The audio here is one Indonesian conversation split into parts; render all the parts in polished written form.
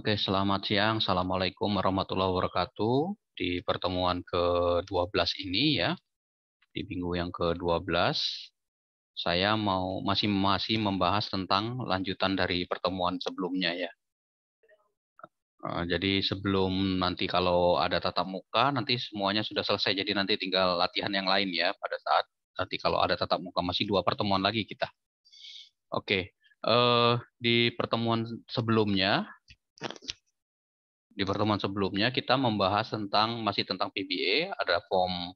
Oke, selamat siang. Assalamualaikum warahmatullahi wabarakatuh. Di pertemuan ke-12 ini ya, di minggu yang ke-12, saya masih membahas tentang lanjutan dari pertemuan sebelumnya ya. Jadi sebelum nanti kalau ada tatap muka, nanti semuanya sudah selesai. Jadi nanti tinggal latihan yang lain ya, pada saat nanti kalau ada tatap muka, masih 2 pertemuan lagi kita. Oke, di pertemuan sebelumnya, kita membahas masih tentang PBA, ada form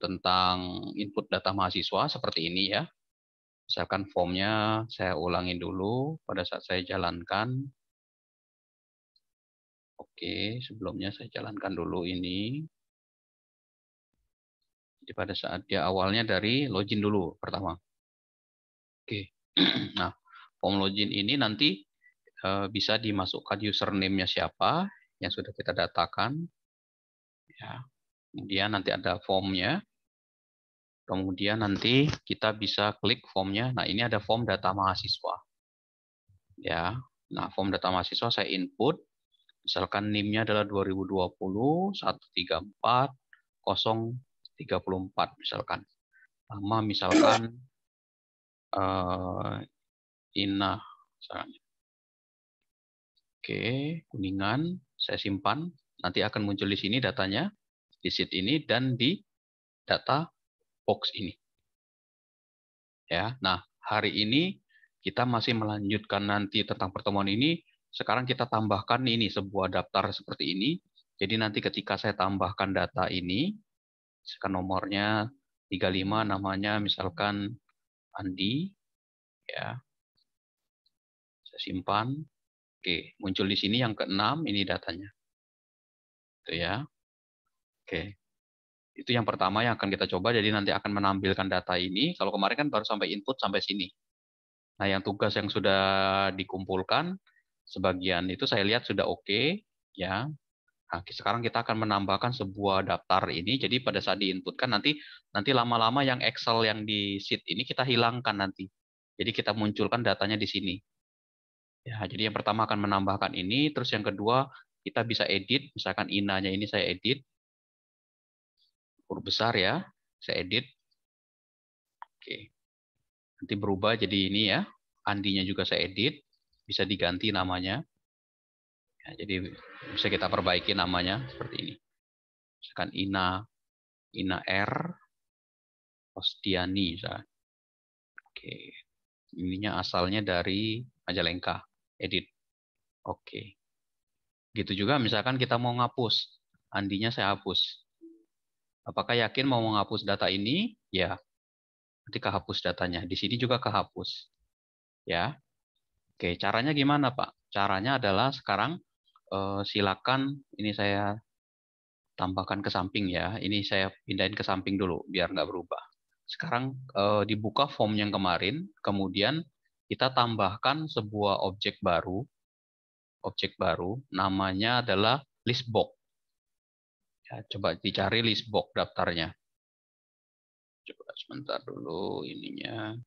tentang input data mahasiswa seperti ini ya. Misalkan formnya saya ulangin dulu pada saat saya jalankan. Oke, sebelumnya saya jalankan dulu ini. Jadi pada saat dia awalnya dari login dulu pertama. Oke. Nah, form login ini nanti bisa dimasukkan username-nya siapa yang sudah kita datakan. Ya. Kemudian nanti ada formnya. Kemudian nanti kita bisa klik formnya. Nah, ini ada form data mahasiswa. Ya. Nah, form data mahasiswa saya input. Misalkan NIM-nya adalah 2020 134 034 misalkan. Nama misalkan Ina misalnya. Oke, Kuningan saya simpan. Nanti akan muncul di sini datanya, di sheet ini dan di data box ini. Ya. Nah, hari ini kita masih melanjutkan nanti tentang pertemuan ini. Sekarang kita tambahkan ini sebuah daftar seperti ini. Jadi nanti ketika saya tambahkan data ini, misalkan nomornya 35, namanya misalkan Andi, ya, saya simpan. Oke, muncul di sini yang ke-6, ini datanya. Itu ya. Oke. Itu yang pertama yang akan kita coba, jadi nanti akan menampilkan data ini. Kalau kemarin kan baru sampai input sampai sini. Nah, yang tugas yang sudah dikumpulkan, sebagian itu saya lihat sudah oke, ya. Nah, sekarang kita akan menambahkan sebuah daftar ini. Jadi pada saat diinputkan nanti lama-lama yang Excel yang di sheet ini kita hilangkan nanti. Jadi kita munculkan datanya di sini. Ya, jadi yang pertama akan menambahkan ini, terus yang kedua kita bisa edit, misalkan inanya ini saya edit, huruf besar ya, saya edit. Oke. Nanti berubah jadi ini ya. Andinya juga saya edit, bisa diganti namanya. Ya, jadi bisa kita perbaiki namanya seperti ini. Misalkan Ina R. Rostiani. Misalkan. Oke. Ininya asalnya dari Majalengka. Edit. Oke. Gitu juga misalkan kita mau ngapus. Andinya saya hapus. Apakah yakin mau menghapus data ini? Ya. Nanti kehapus datanya. Di sini juga kehapus. Ya. Oke, caranya gimana, Pak? Caranya adalah sekarang silakan ini saya tambahkan ke samping ya. Ini saya pindahin ke samping dulu biar nggak berubah. Sekarang dibuka form yang kemarin, kemudian kita tambahkan sebuah objek baru, namanya adalah listbox. Ya, coba dicari listbox daftarnya. Coba sebentar dulu ininya.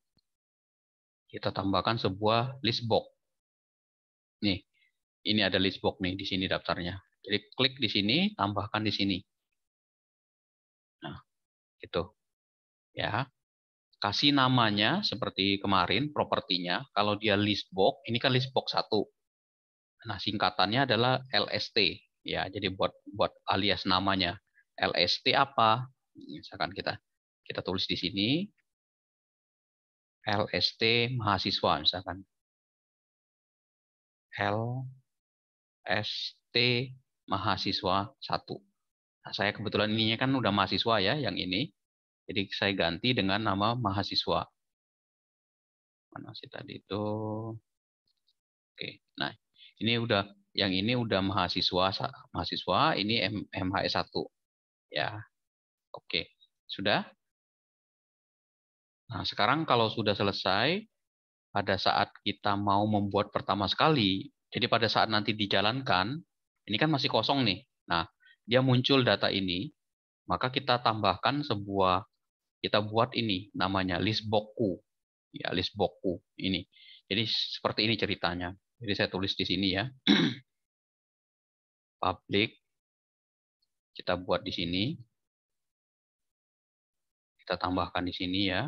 Kita tambahkan sebuah listbox. Nih, ini ada listbox nih di sini daftarnya. Jadi klik di sini, tambahkan di sini. Nah, gitu. Ya. Kasih namanya seperti kemarin, propertinya. Kalau dia listbox, ini kan listbox 1. Nah, singkatannya adalah LST. Ya, jadi buat alias namanya. LST apa? Misalkan kita tulis di sini LST mahasiswa misalkan. LST mahasiswa 1. Nah, saya kebetulan ininya kan udah mahasiswa ya, yang ini. Jadi saya ganti dengan nama mahasiswa. Mana sih tadi itu? Oke. Nah, yang ini udah mahasiswa, ini MHS 1. Ya. Oke. Sudah? Nah, sekarang kalau sudah selesai, pada saat kita mau membuat pertama sekali, jadi pada saat nanti dijalankan, ini kan masih kosong nih. Nah, dia muncul data ini, maka kita tambahkan kita buat ini namanya listboxku. Ya, listboxku ini. Jadi seperti ini ceritanya. Jadi saya tulis di sini ya. Public. Kita buat di sini. Kita tambahkan di sini ya.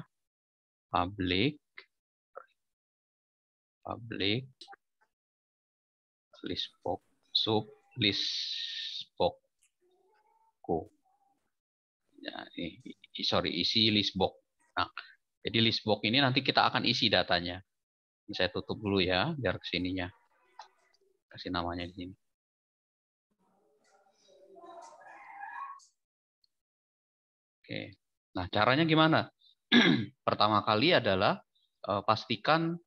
Public listbox sub listbox ya, sorry, isi listbox. Nah, jadi listbox ini nanti kita akan isi datanya. Ini saya tutup dulu ya biar kesininya kasih namanya di sini. Oke, nah caranya gimana? Pertama kali adalah pastikan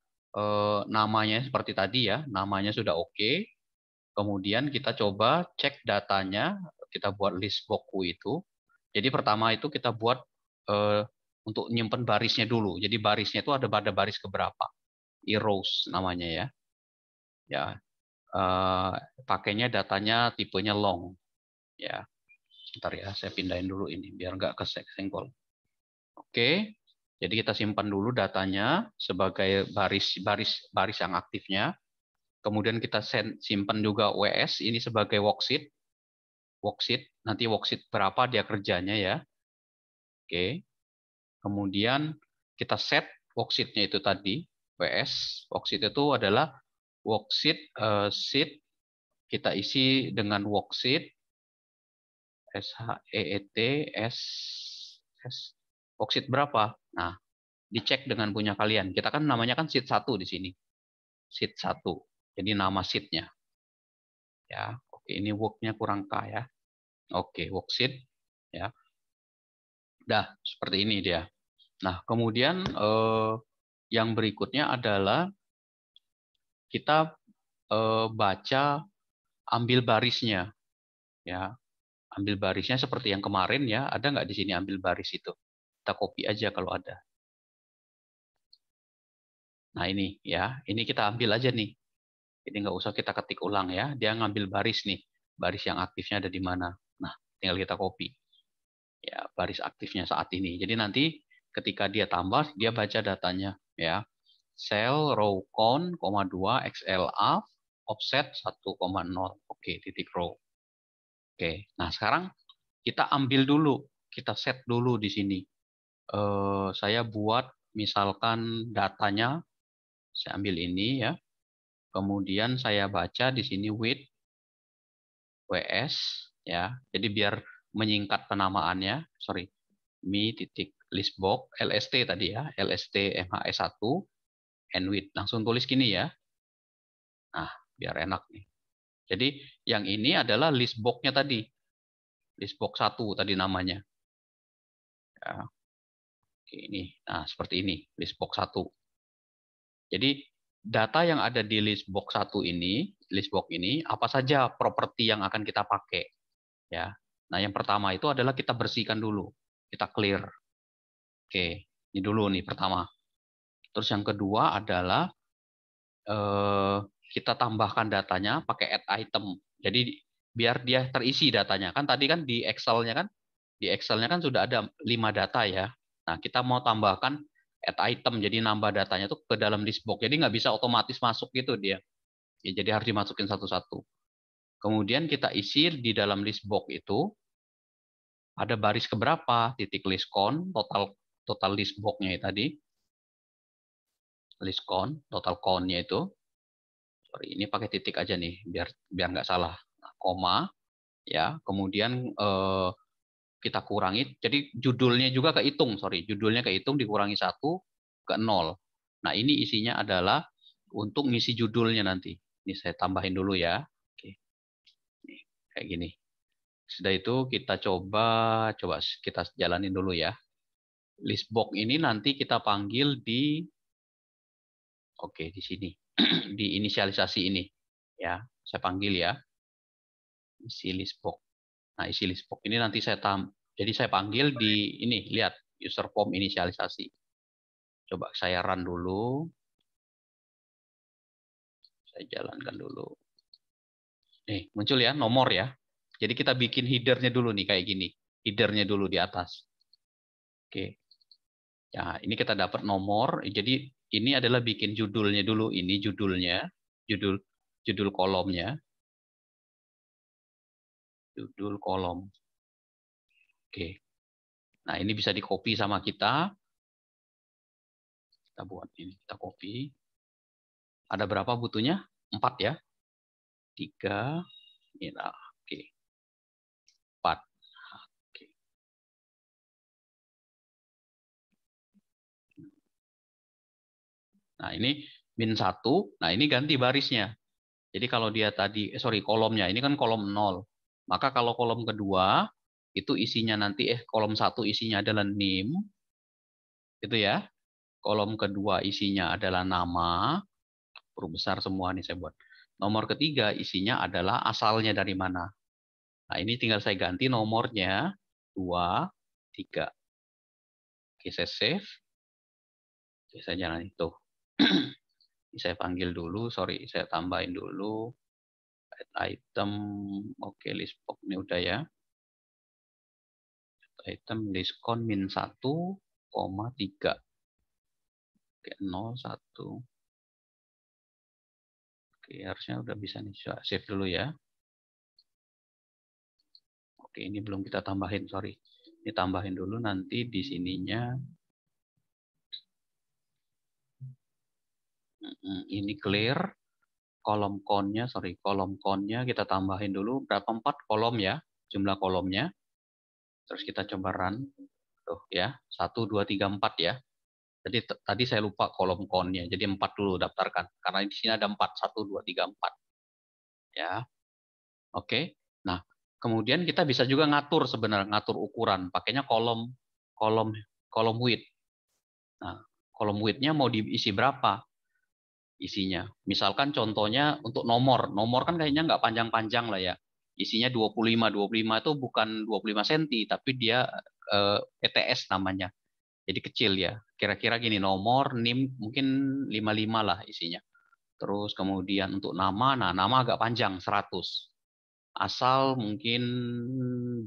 namanya seperti tadi ya, namanya sudah oke. Kemudian kita coba cek datanya, kita buat list boxku itu. Jadi pertama itu kita buat untuk nyimpen barisnya dulu. Jadi barisnya itu ada pada baris keberapa? Rows namanya ya. Ya, pakainya datanya tipenya long. Ya, sebentar ya, saya pindahin dulu ini biar nggak kesenggol. Oke, jadi kita simpan dulu datanya sebagai baris yang aktifnya. Kemudian kita simpan juga WS ini sebagai worksheet. Nanti worksheet berapa dia kerjanya ya. Oke. Kemudian kita set worksheet-nya itu tadi, WS. Worksheet itu adalah worksheet sheet kita isi dengan worksheet SHEET worksheet berapa? Nah, dicek dengan punya kalian. Kita kan namanya kan sheet 1 di sini. Sheet 1. Jadi nama sheet-nya. Ya, oke, ini work-nya kurang K ya. Oke, worksheet ya. Dah, seperti ini dia. Nah, kemudian yang berikutnya adalah kita baca, ambil barisnya. Ya, ambil barisnya seperti yang kemarin ya. Ada nggak di sini ambil baris itu? Kita copy aja kalau ada. Nah ini ya, ini kita ambil aja nih. Jadi nggak usah kita ketik ulang ya. Dia ngambil baris nih, baris yang aktifnya ada di mana. Nah, tinggal kita copy. Ya, baris aktifnya saat ini. Jadi nanti ketika dia tambah, dia baca datanya ya. Cell row count, 2, XLA, offset 1,0. Oke, titik row. Oke, nah sekarang kita ambil dulu, kita set dulu di sini. Saya buat misalkan datanya, saya ambil ini ya. Kemudian saya baca di sini with WS ya. Jadi biar menyingkat penamaannya, sorry, mi titik listbox LST tadi ya, LST MHS1 and with. Langsung tulis gini ya. Nah, biar enak nih. Jadi yang ini adalah listbox-nya tadi. Listbox 1 tadi namanya. Ya. Oke, ini. Nah, seperti ini, listbox 1. Jadi data yang ada di listbox 1 ini, listbox ini apa saja properti yang akan kita pakai ya. Nah, yang pertama itu adalah kita bersihkan dulu. Kita clear. Oke, ini dulu nih pertama. Terus yang kedua adalah kita tambahkan datanya pakai add item. Jadi biar dia terisi datanya. Kan tadi kan di Excel-nya kan, sudah ada 5 data ya. Nah, kita mau tambahkan add item, jadi nambah datanya tuh ke dalam list box. Jadi nggak bisa otomatis masuk gitu dia. Ya, jadi harus dimasukin satu-satu. Kemudian kita isi di dalam list box itu ada baris keberapa, titik list count, total list box-nya tadi. List count, total count-nya itu. Sorry, ini pakai titik aja nih biar nggak salah. Nah, koma ya. Kemudian kita kurangi. Jadi judulnya juga kehitung, judulnya kehitung dikurangi 1 ke 0. Nah, ini isinya adalah untuk ngisi judulnya nanti. Ini saya tambahin dulu ya. Oke. Nih, kayak gini. Sudah itu kita coba kita jalanin dulu ya. List box ini nanti kita panggil di di sini. Di inisialisasi ini. Ya, saya panggil ya. Isi list box. Nah, isi list box ini nanti jadi saya panggil di ini, lihat user form inisialisasi. Coba saya run dulu. Saya jalankan dulu. Nih, muncul ya nomor ya. Jadi kita bikin header-nya dulu nih kayak gini. Header-nya dulu di atas. Oke. Ya, ini kita dapat nomor. Jadi ini adalah bikin judulnya dulu, ini judulnya. judul kolomnya. Judul kolom. Oke. Nah, ini bisa di-copy sama kita. Kita buat ini, kita copy. Ada berapa butuhnya? 4 ya. 3. Ini, oke. 4. Oke. Nah, ini min 1. Nah, ini ganti barisnya. Jadi kalau dia tadi, kolomnya. Ini kan kolom 0. Maka kalau kolom kedua, itu isinya nanti, kolom 1 isinya adalah NIM. Gitu ya. Kolom kedua isinya adalah nama. Huruf besar semua nih saya buat. Nomor ketiga isinya adalah asalnya dari mana. Nah, ini tinggal saya ganti nomornya 2, 3. Oke, saya save. Oke, saya jalan itu. Saya panggil dulu, sorry, saya tambahin dulu. Add item, oke, list box ini udah ya. Add item list count min 1,3. Oke, 0, 1. Oke, harusnya udah bisa nih. Save dulu ya. Oke, ini belum kita tambahin, sorry. Ini tambahin dulu nanti di sininya. Ini clear. Kolom count-nya, kolom count-nya kita tambahin dulu. Berapa? 4 kolom ya, jumlah kolomnya. Terus kita coba run. Tuh ya, 1, 2, 3, 4 ya. Jadi tadi saya lupa kolom count-nya. Jadi 4 dulu daftarkan. Karena di sini ada 4. 1, 2, 3, 4. Ya. Oke. Nah, kemudian kita bisa juga ngatur sebenarnya, ngatur ukuran. Pakainya kolom kolom width. Nah, kolom width-nya mau diisi berapa isinya. Misalkan contohnya untuk nomor. Nomor kan kayaknya nggak panjang-panjang lah ya. Isinya 25. 25 itu bukan 25 cm, tapi dia ETS namanya. Jadi kecil ya. Kira-kira gini, nomor, NIM mungkin 55 lah isinya. Terus kemudian untuk nama, nah nama agak panjang, 100. Asal mungkin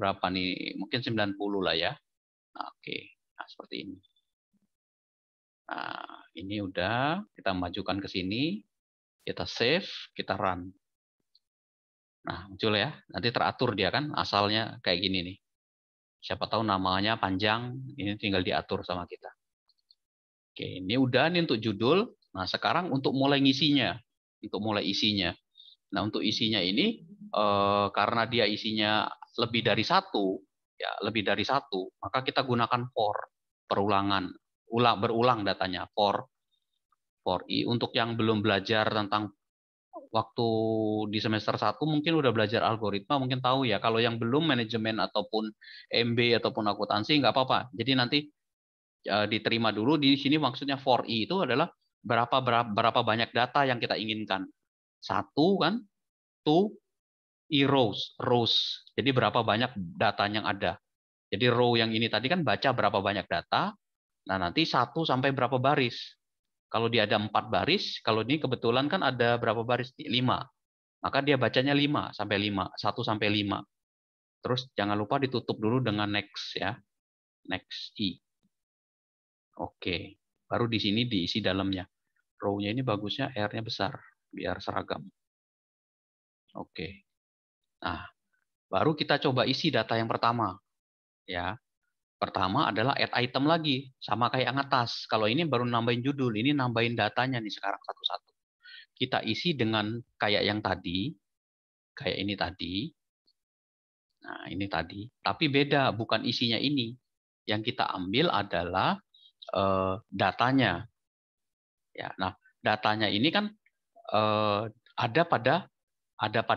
berapa nih? Mungkin 90 lah ya. Nah, oke. Nah, seperti ini. Nah, ini udah kita majukan ke sini. Kita save, kita run. Nah, muncul ya. Nanti teratur dia kan, asalnya kayak gini nih. Siapa tahu namanya panjang, ini tinggal diatur sama kita. Oke, ini udah nih untuk judul. Nah, sekarang untuk mulai ngisinya. Untuk mulai isinya. Nah, untuk isinya ini, karena dia isinya lebih dari satu, ya lebih dari satu, maka kita gunakan for, perulangan. Berulang datanya, for i. Untuk yang belum belajar tentang waktu di semester 1 mungkin udah belajar algoritma, mungkin tahu ya. Kalau yang belum, manajemen ataupun MB ataupun akuntansi nggak apa-apa. Jadi nanti diterima dulu. Di sini maksudnya for i itu adalah berapa banyak data yang kita inginkan. Satu kan, to i rows. Jadi berapa banyak data yang ada. Jadi row yang ini tadi kan baca berapa banyak data. Nah, nanti 1 sampai berapa baris. Kalau dia ada 4 baris, kalau ini kebetulan kan ada berapa baris? 5. Maka dia bacanya 5 sampai 5, 1 sampai 5. Terus jangan lupa ditutup dulu dengan next ya. Next i. Oke. Baru di sini diisi dalamnya. Row-nya ini bagusnya R-nya besar biar seragam. Oke. Nah, baru kita coba isi data yang pertama. Ya. Pertama adalah add item lagi, sama kayak yang atas. Kalau ini baru nambahin judul, ini nambahin datanya nih sekarang satu-satu. Kita isi dengan kayak yang tadi, kayak ini tadi. Nah, ini tadi. Tapi beda, bukan isinya ini. Yang kita ambil adalah datanya. Ya, nah, datanya ini kan ada pada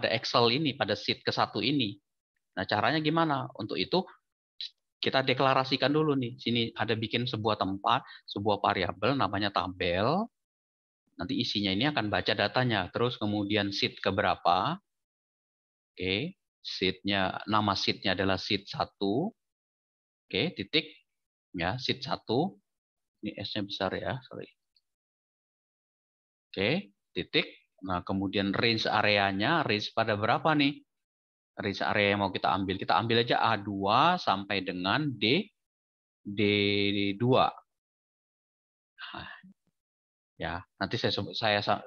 Excel ini, pada sheet ke-1 ini. Nah, caranya gimana? Untuk itu kita deklarasikan dulu nih. Sini ada bikin sebuah tempat, sebuah variabel namanya tabel. Nanti isinya ini akan baca datanya. Terus kemudian sheet keberapa. Oke, sheet-nya, nama sheet-nya adalah sheet 1. Oke, titik. Ya, sheet 1. Ini S-nya besar ya, sorry. Oke, titik. Nah, kemudian range areanya, range pada berapa nih? Range area yang mau kita ambil. Kita ambil aja A2 sampai dengan D2. Nah, ya, nanti saya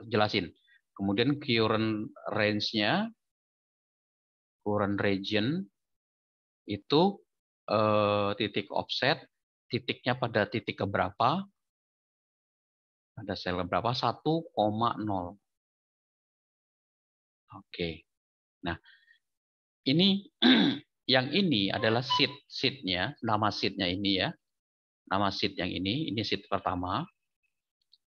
jelasin. Kemudian current range-nya, current region itu titik offset, titiknya pada titik keberapa? Pada sel berapa? 1,0. Oke. Nah, ini yang ini adalah seed-nya, nama seed-nya ini ya. Nama seed yang ini seed pertama.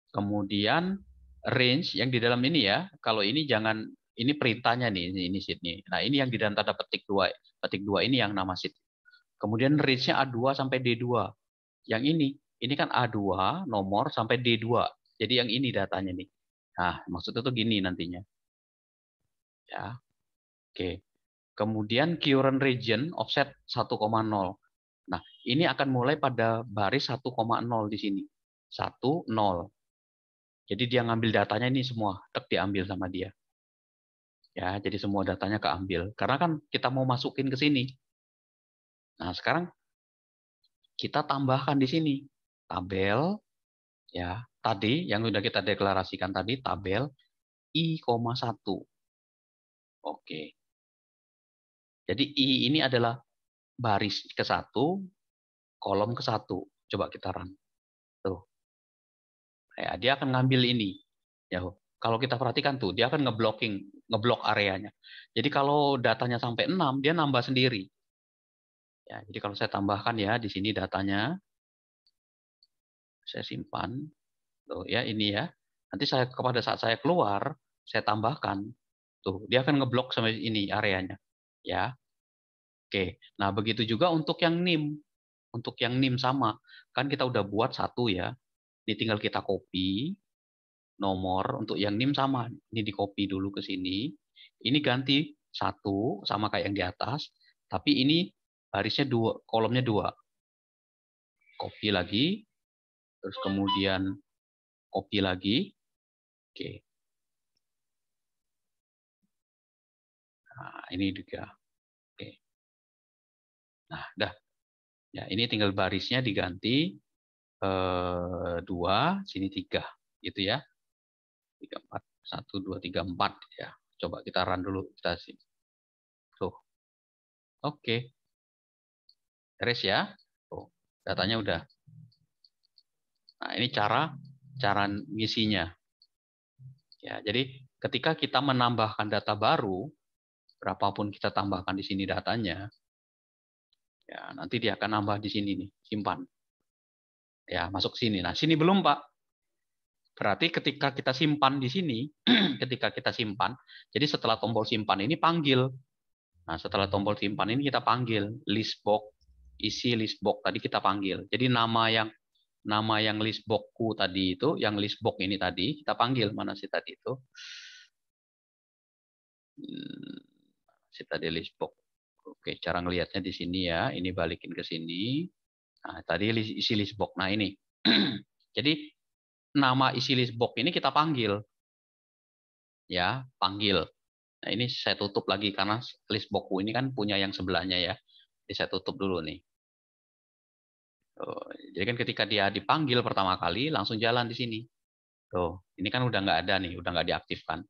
Kemudian range yang di dalam ini ya. Kalau ini jangan, ini perintahnya nih, ini seed nih. Nah, ini yang di dalam tanda petik 2 ini yang nama seed. Kemudian range-nya A2 sampai D2. Yang ini kan A2 nomor sampai D2. Jadi yang ini datanya nih. Nah, maksudnya tuh gini nantinya. Ya. Oke. Kemudian current region offset 1,0. Nah, ini akan mulai pada baris 1,0 di sini. 1, 0. Jadi dia ngambil datanya ini semua, tek diambil sama dia. Ya, jadi semua datanya keambil. Karena kan kita mau masukin ke sini. Nah, sekarang kita tambahkan di sini. Tabel, ya, tadi yang sudah kita deklarasikan tadi, tabel I,1. Oke. Jadi I ini adalah baris ke-1, kolom ke-1. Coba kita run. Tuh. Ya, dia akan ngambil ini. Ya, kalau kita perhatikan tuh, dia akan ngeblok areanya. Jadi kalau datanya sampai 6, dia nambah sendiri. Ya, jadi kalau saya tambahkan ya di sini datanya, saya simpan. Tuh ya ini ya. Nanti saya pada saat saya keluar, saya tambahkan. Tuh, dia akan ngeblok sampai ini areanya. Ya. Oke. Nah, begitu juga untuk yang NIM. Untuk yang NIM sama. Kan kita udah buat satu ya. Ini tinggal kita copy nomor. Untuk yang NIM sama. Ini di copy dulu ke sini. Ini ganti 1 sama kayak yang di atas. Tapi ini barisnya 2, kolomnya 2. Copy lagi. Terus kemudian copy lagi. Oke. Nah, ini juga. Oke. Nah, dah. Ya, ini tinggal barisnya diganti 2, sini 3. Gitu ya. 3, 4. 1, 2, 3, 4. Ya. Coba kita run dulu. Kita sih. Tuh. Oke. Beres ya. Tuh. Datanya udah. Nah, ini cara ngisinya. Ya, jadi ketika kita menambahkan data baru, berapapun kita tambahkan di sini datanya, ya nanti dia akan nambah di sini nih, simpan. Ya, masuk sini. Nah, sini belum, Pak. Berarti ketika kita simpan di sini, ketika kita simpan, jadi setelah tombol simpan ini panggil. Nah, setelah tombol simpan ini kita panggil list box, isi list box tadi kita panggil. Jadi nama yang list boxku tadi itu, yang list box ini tadi kita panggil. Mana sih tadi itu? Si tadi list box. Oke, cara ngelihatnya di sini ya. Ini balikin ke sini. Nah, tadi isi list box. Nah, ini. Jadi nama isi list box ini kita panggil. Ya, panggil. Nah, ini saya tutup lagi karena list boxku ini kan punya yang sebelahnya ya. Jadi saya tutup dulu nih. Tuh, jadi kan ketika dia dipanggil pertama kali langsung jalan di sini. Tuh, ini kan udah nggak ada nih, udah nggak diaktifkan.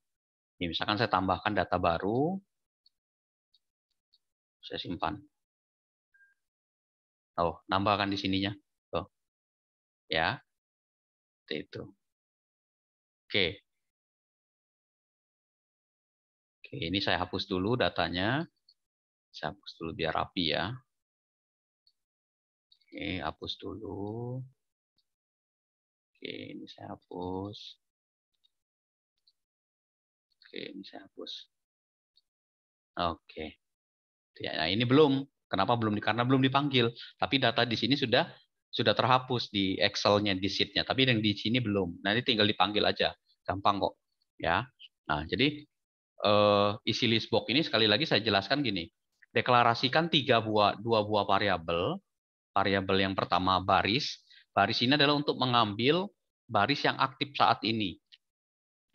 Ini misalkan saya tambahkan data baru, saya simpan. Oh, nambahkan di sininya. Tuh, ya, seperti itu. Oke. Oke, ini saya hapus dulu datanya. Saya hapus dulu biar rapi ya. Oke, hapus dulu. Oke, ini saya hapus. Oke, ini saya hapus. Oke. Nah, ini belum. Kenapa belum? Karena belum dipanggil. Tapi data di sini sudah terhapus di Excel-nya, di sheet-nya. Tapi yang di sini belum. Nanti tinggal dipanggil aja. Gampang kok. Ya. Nah, jadi isi list box ini sekali lagi saya jelaskan gini. Deklarasikan 2 buah variabel. Variabel yang pertama baris. Baris ini adalah untuk mengambil baris yang aktif saat ini.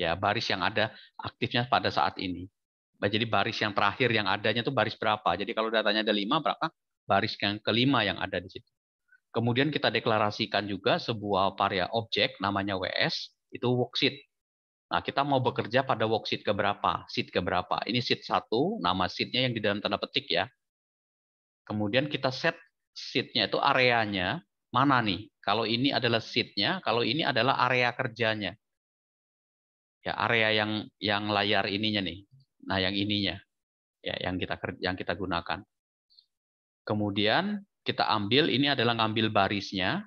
Ya, baris yang ada aktifnya pada saat ini. Jadi baris yang terakhir yang adanya itu baris berapa. Jadi kalau datanya ada 5, berapa baris yang kelima yang ada di situ. Kemudian kita deklarasikan juga sebuah objek namanya WS, itu worksheet. Nah, kita mau bekerja pada worksheet keberapa? Sheet keberapa? Ini sheet 1, nama sheet-nya yang di dalam tanda petik ya. Kemudian kita set sheet-nya itu areanya mana nih? Kalau ini adalah sheet-nya, kalau ini adalah area kerjanya. Ya, area yang layar ininya nih. Nah, yang ininya ya yang kita gunakan. Kemudian kita ambil, ini adalah ngambil barisnya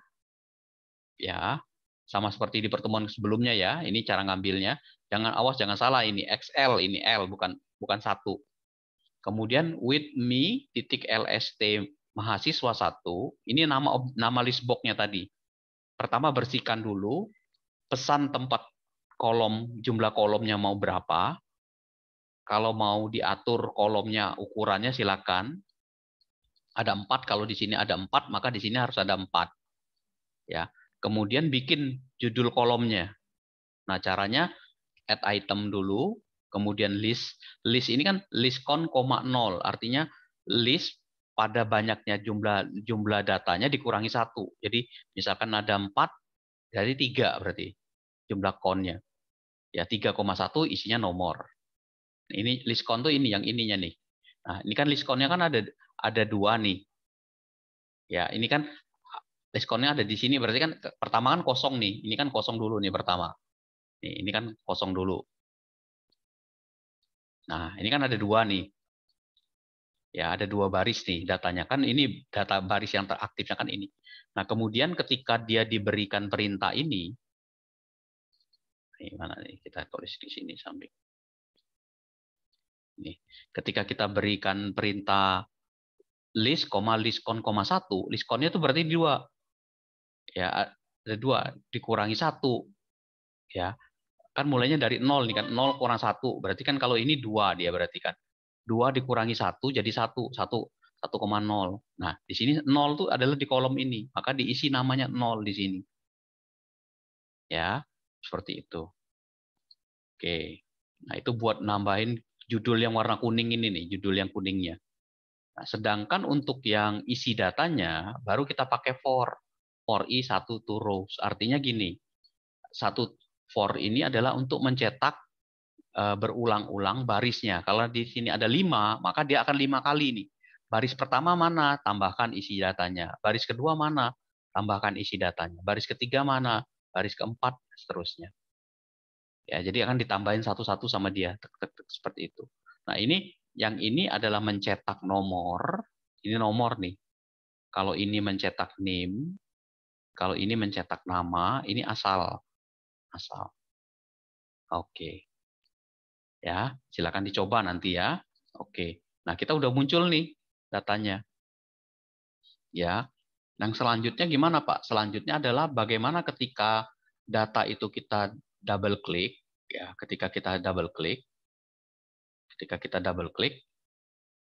ya. Sama seperti di pertemuan sebelumnya ya. Ini cara ngambilnya. Jangan salah, ini XL, ini L, bukan satu. Kemudian with me titik LST mahasiswa 1, ini nama list box-nya tadi. Pertama bersihkan dulu, pesan tempat jumlah kolomnya mau berapa. Kalau mau diatur kolomnya ukurannya silakan. Ada 4, kalau di sini ada 4, maka di sini harus ada 4. Ya. Kemudian bikin judul kolomnya. Nah, caranya add item dulu, kemudian list. List ini kan list count, 0, artinya list pada banyaknya jumlah datanya dikurangi 1. Jadi misalkan ada 4, dari 3 berarti jumlah count-nya. Ya, 3,1 isinya nomor. Ini list count tuh ini yang ininya nih. Nah, ini kan list count-nya kan ada 2 nih. Ya, ini kan list count-nya ada di sini, berarti kan pertama kan kosong nih. Ini kan kosong dulu nih pertama. Nih, ini kan kosong dulu. Nah, ini kan ada 2 nih. Ya, ada 2 baris nih datanya. Kan ini data baris yang teraktifnya kan ini. Nah, kemudian ketika dia diberikan perintah ini mana nih, kita tulis di sini samping. Nih, ketika kita berikan perintah list, list count, 1, list count-nya itu berarti 2. Ya, ada 2 dikurangi 1. Ya. Kan mulainya dari 0 nih kan, 0 kurang 1. Berarti kan kalau ini 2 dia berarti kan. 2 dikurangi 1 jadi 1, 1,0. Nah, di sini 0 itu adalah di kolom ini, maka diisi namanya 0 di sini. Ya, seperti itu. Oke. Nah, itu buat nambahin judul yang warna kuning ini nih, judul yang kuningnya. Nah, sedangkan untuk yang isi datanya baru kita pakai for i 1 to rows. Artinya gini. For ini adalah untuk mencetak berulang-ulang barisnya. Kalau di sini ada 5, maka dia akan 5 kali nih. Baris pertama mana? Tambahkan isi datanya. Baris kedua mana? Tambahkan isi datanya. Baris ketiga mana? Baris keempat, seterusnya. Ya, jadi akan ditambahin satu-satu sama dia. Seperti itu. Nah, yang ini adalah mencetak nomor. Ini nomor nih. Kalau ini mencetak name, kalau ini mencetak nama, ini asal. Asal. Oke. Ya, silakan dicoba nanti ya. Oke. Nah, kita udah muncul nih datanya. Ya. Yang selanjutnya gimana, Pak? Selanjutnya adalah bagaimana ketika data itu kita double klik, ya, ketika kita double klik,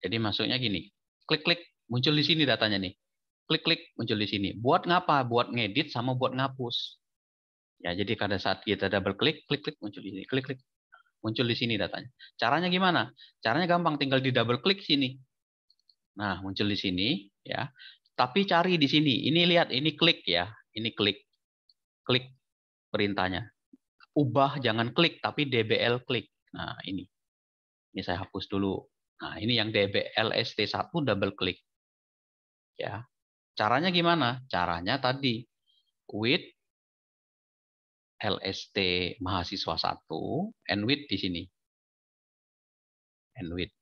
jadi masuknya gini. Klik-klik muncul di sini datanya nih. Klik-klik muncul di sini. Buat ngapa? Buat ngedit sama buat ngapus. Ya, jadi pada saat kita double klik, klik-klik muncul di sini. Klik-klik muncul di sini datanya. Caranya gimana? Caranya gampang, tinggal di double klik sini. Nah, muncul di sini ya. Tapi cari di sini. Ini lihat, ini klik ya. Ini klik. Klik perintahnya. Ubah jangan klik tapi DBL klik. Nah, ini. Ini saya hapus dulu. Nah, ini yang DBL ST1 double klik. Ya. Caranya gimana? Caranya tadi with LST mahasiswa 1 and with di sini. And with.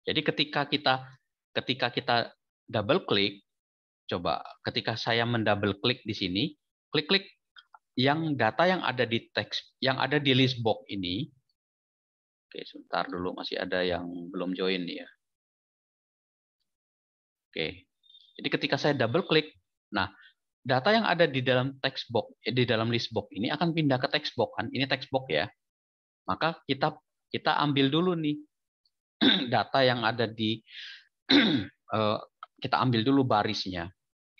Jadi ketika kita double klik, coba ketika saya mendouble klik di sini, klik-klik yang data yang ada di teks, yang ada di list box ini. Oke, sebentar dulu, masih ada yang belum join nih ya. Oke. Jadi ketika saya double klik, nah, data yang ada di dalam text box, di dalam list box ini akan pindah ke text box kan. Ini text box ya. Maka kita ambil dulu nih data yang ada di kita ambil dulu barisnya.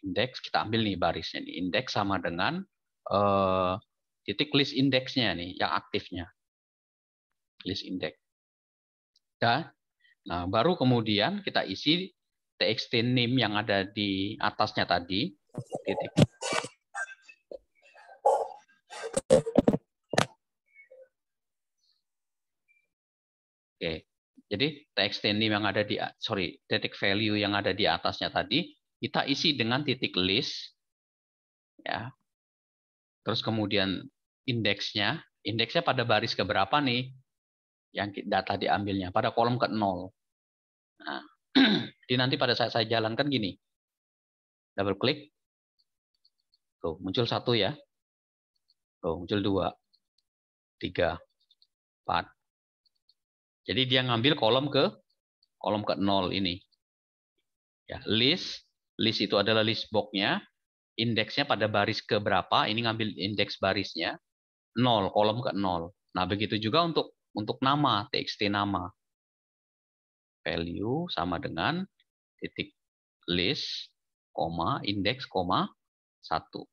Indeks, kita ambil nih barisnya nih. Indeks sama dengan titik list indeksnya nih, yang aktifnya. List index. Nah, baru kemudian kita isi txt name yang ada di atasnya tadi. Titik. Oke. Jadi txt name yang ada titik value yang ada di atasnya tadi kita isi dengan titik list ya. Terus kemudian indeksnya pada baris keberapa nih yang data diambilnya? Pada kolom ke-0. Nah, jadi nanti pada saat saya jalankan gini. Double klik. Tuh, muncul 1 ya. Tuh, muncul 2, 3, 4. Jadi dia ngambil kolom ke-0 ini. Ya, list itu adalah list box-nya, indeksnya pada baris ke berapa, ini ngambil indeks barisnya, 0, kolom ke-0. Nah, begitu juga untuk nama, txt nama. Value sama dengan titik list, koma, indeks, koma, 1.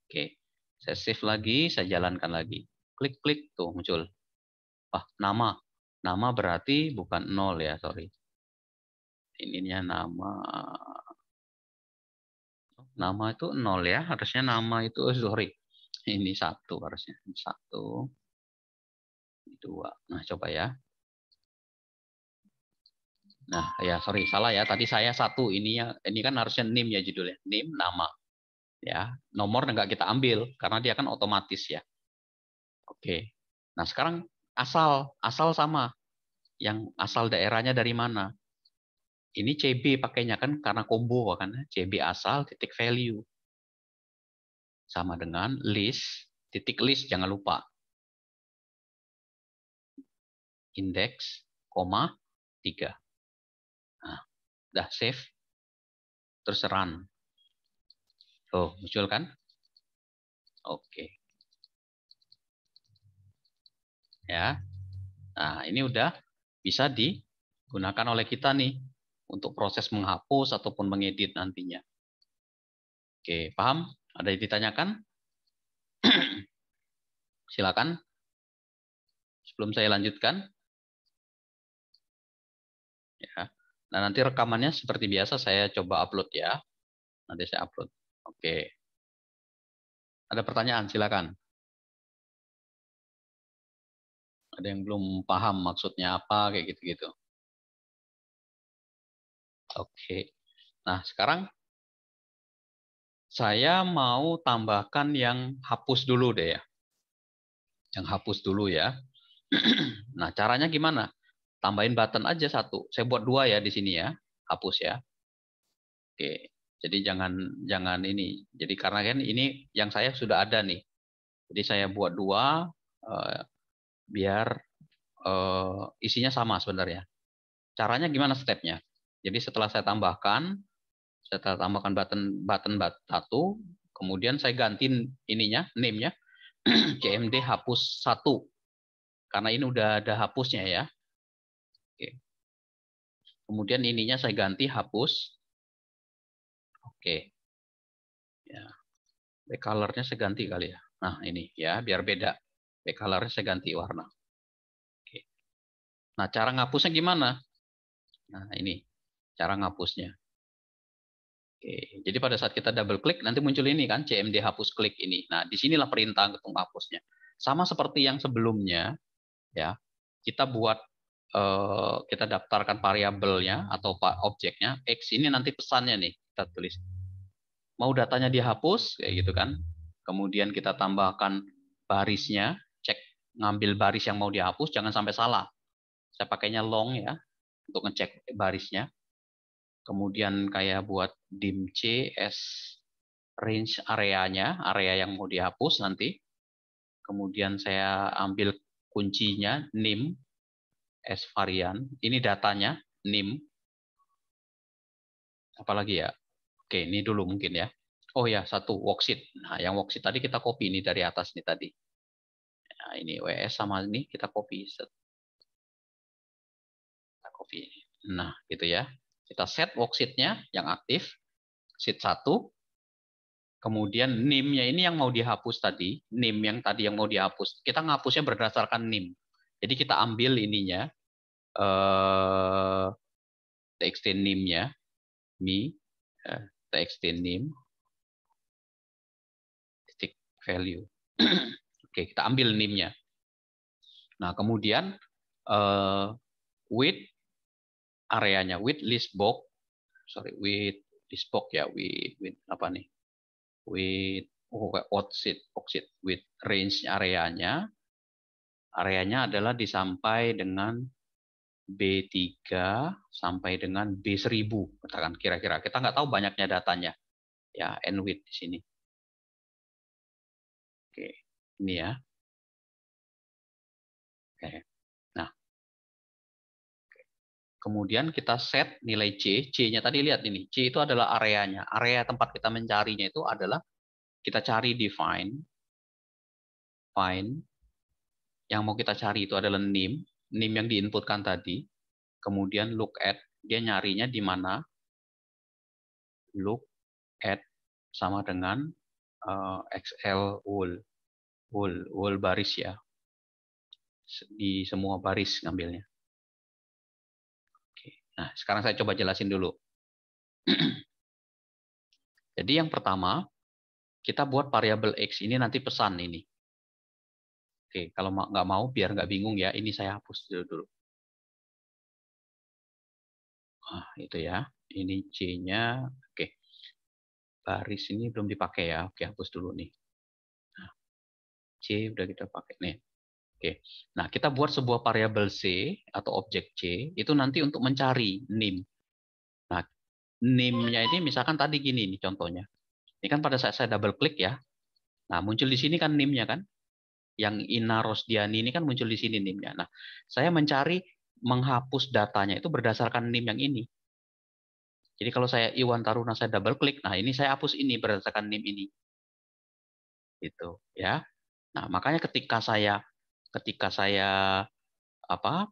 Oke, saya save lagi, saya jalankan lagi. Klik-klik, tuh muncul. Wah, nama. Nama berarti bukan 0 ya, sorry. Ininya nama itu 0 ya, harusnya nama itu, sorry. Ini 1 harusnya. 1, 2. Nah, coba ya. Nah, ya sorry, salah ya. Tadi saya 1, ini kan harusnya name ya judulnya. Name, nama. Ya, nomor nggak kita ambil, karena dia kan otomatis ya. Oke. Nah, sekarang asal sama. Yang asal daerahnya dari mana? Ini CB pakainya kan karena combo kan, CB asal titik value. Sama dengan list, titik list jangan lupa. Indeks, koma, 3. Nah, udah save, terus run. Tuh, muncul kan? Oke. Ya. Nah, ini udah bisa digunakan oleh kita nih untuk proses menghapus ataupun mengedit nantinya. Oke, paham? Ada yang ditanyakan? Silakan. Sebelum saya lanjutkan. Ya. Nah, nanti rekamannya seperti biasa saya coba upload ya. Nanti saya upload. Oke. Ada pertanyaan, silakan. Ada yang belum paham maksudnya apa, kayak gitu-gitu. Oke. Nah, sekarang saya mau tambahkan yang hapus dulu deh ya. Yang hapus dulu ya. Nah, caranya gimana? Tambahin button aja 1. Saya buat 2 ya di sini ya. Hapus ya. Oke. Jadi jangan ini. Jadi karena kan ini yang saya sudah ada nih. Jadi saya buat 2 biar isinya sama sebenarnya. Caranya gimana stepnya? Jadi setelah saya tambahkan button 1, kemudian saya ganti ininya, name-nya, CMD hapus 1. Karena ini udah ada hapusnya ya. Oke. Kemudian ininya saya ganti hapus. Oke. Ya. Backcolor-nya saya ganti kali ya. Nah, ini ya, biar beda. Backcolor-nya saya ganti warna. Oke. Nah, cara ngapusnya gimana? Nah, ini cara ngapusnya. Oke, jadi pada saat kita double klik nanti muncul ini kan CMD hapus klik ini. Nah, disinilah perintah untuk hapusnya. Sama seperti yang sebelumnya, ya. Kita buat kita daftarkan variabelnya atau objeknya X ini nanti pesannya nih kita tulis. Mau datanya dihapus kayak gitu kan. Kemudian kita tambahkan barisnya, cek ngambil baris yang mau dihapus jangan sampai salah. Saya pakainya long ya untuk ngecek barisnya. Kemudian kayak buat dim C as range areanya, area yang mau dihapus nanti. Kemudian saya ambil kuncinya nim as varian. Ini datanya nim. Apalagi ya? Oke, ini dulu mungkin ya. Oh ya, 1 worksheet. Nah, yang worksheet tadi kita copy ini dari atas nih tadi. Nah, ini WS sama ini kita copy. Kita copy. Nah, gitu ya. Kita set worksheet-nya yang aktif. Sheet 1. Kemudian NIM-nya ini yang mau dihapus tadi, NIM yang tadi yang mau dihapus, kita ngapusnya berdasarkan NIM. Jadi kita ambil ininya, txt NIM-nya, txt NIM, titik value. Oke, kita ambil NIM-nya. Nah, kemudian with areanya, with list box, with list box ya, with apa nih? With with range areanya adalah disampai dengan B3 sampai dengan B1000, katakan kira-kira. Kita nggak tahu banyaknya datanya. Ya, end width di sini. Oke, ini ya. Oke. Nah, kemudian kita set nilai C. C-nya tadi lihat ini. C itu adalah areanya. Area tempat kita mencarinya itu adalah kita cari di find. Yang mau kita cari itu adalah name yang diinputkan tadi. Kemudian look at, dia nyarinya di mana? Look at sama dengan XL whole baris ya. Di semua baris ngambilnya. Oke. Nah, sekarang saya coba jelasin dulu. Jadi yang pertama, kita buat variabel X ini nanti pesan ini. Oke, kalau nggak mau biar nggak bingung ya, ini saya hapus dulu. Nah, itu ya. Ini C-nya. Oke. Baris ini belum dipakai ya. Oke, hapus dulu nih. Nah, C udah kita pakai nih. Oke. Nah, kita buat sebuah variabel C atau objek C itu nanti untuk mencari name. Nah, name-nya ini misalkan tadi gini nih contohnya. Ini kan pada saat saya double klik ya. Nah, muncul di sini kan name-nya kan. Yang Ina Rosdiani ini kan muncul di sini name-nya. Nah, saya mencari menghapus datanya itu berdasarkan name yang ini. Jadi kalau saya Iwan Taruna saya double klik, nah ini saya hapus ini berdasarkan name ini. Gitu ya. Nah, makanya ketika saya